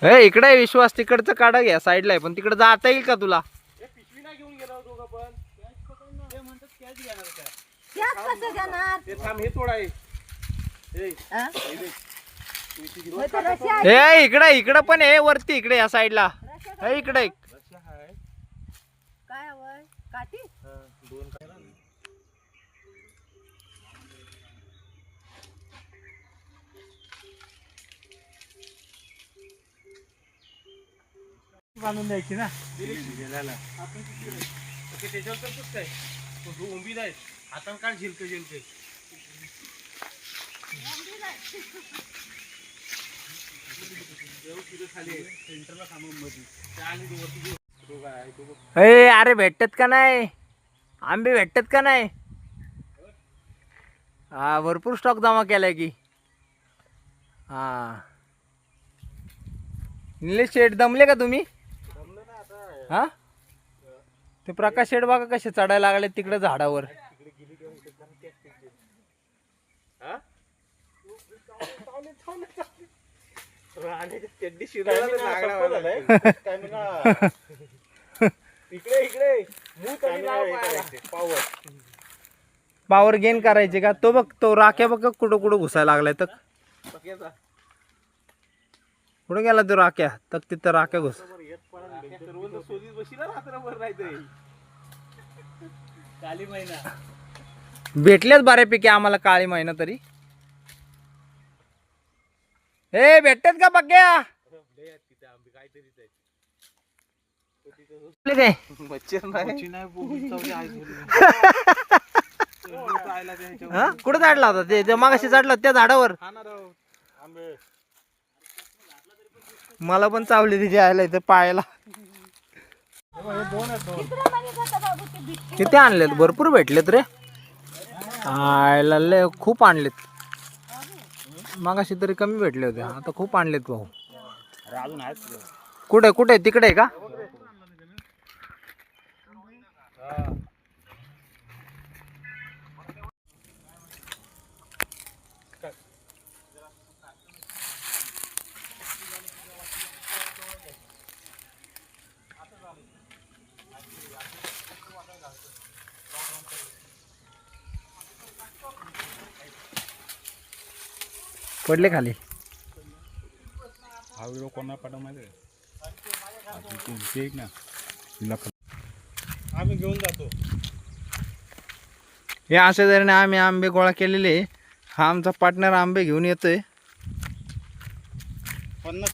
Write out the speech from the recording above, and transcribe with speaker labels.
Speaker 1: हे इकडे विश्वास तिकडचं काढा घ्या साईडला आहे, पण तिकडे जाता येईल का तुला?
Speaker 2: पिशवी नाही घेऊन गेलो दोघं पण. ते म्हणतात कॅच घेणार काय?
Speaker 3: त्यात कसं घेणार?
Speaker 2: ते थांब हे तोड आहे.
Speaker 3: हा?
Speaker 2: रोज
Speaker 3: तो रस्सा आहे.
Speaker 1: हे इकडे पण आहे वरती, इकडे या साईडला.
Speaker 3: रस्सा
Speaker 1: हे इकडे
Speaker 2: रस्सा आहे.
Speaker 3: काय हवंय? काठी?
Speaker 2: दोन काय बांधून द्यायची ना. त्याच्यावर करतोस काय तू उंबी जाय हातानं काढ झिलक झिलक. सेंटरला सामान मध्ये
Speaker 1: हे अरे भेटतात का नाही? आंबे भेटतात का नाही? हा भरपूर स्टॉक जमा केलाय की. हा निलेश शेठ दमले का तुम्ही? हा ते प्रकाश शेठ बघा कसे चढायला लागले तिकडे झाडावर. पावर गेन करायचे का? तो बघ तो राख्या बघ कुठं कुठं घुसायला लागलाय. तर कुठं गेला तो राख्या? तर तिथं राख्या घुस.
Speaker 2: काली महिना
Speaker 1: भेटलेच बऱ्यापैकी आम्हाला काळी महिना तरी. हे भेटतात का बघ्या? काय कुठं चढला होता ते मागाशी चढला त्या झाडावर? मला पण चावली तिची आयला इथे पायाला.
Speaker 3: तिकडे बघितलं का बाबू ते बिटकी?
Speaker 1: किती आणलेत? भरपूर भेटलेत रे. आयला लय खूप आणलेत. मागाशी तरी कमी भेटले होते, आता खूप आणलेत भाऊ. कुठे कुठे तिकडे आहे का? पडले खाली.
Speaker 4: हा व्हिडिओ कोणा पाठव माहिती ना.
Speaker 2: आम्ही घेऊन जातो.
Speaker 1: हे अशा तऱ्हेने आम्ही आंबे गोळा केलेले. हा आमचा पार्टनर आंबे घेऊन येतोय.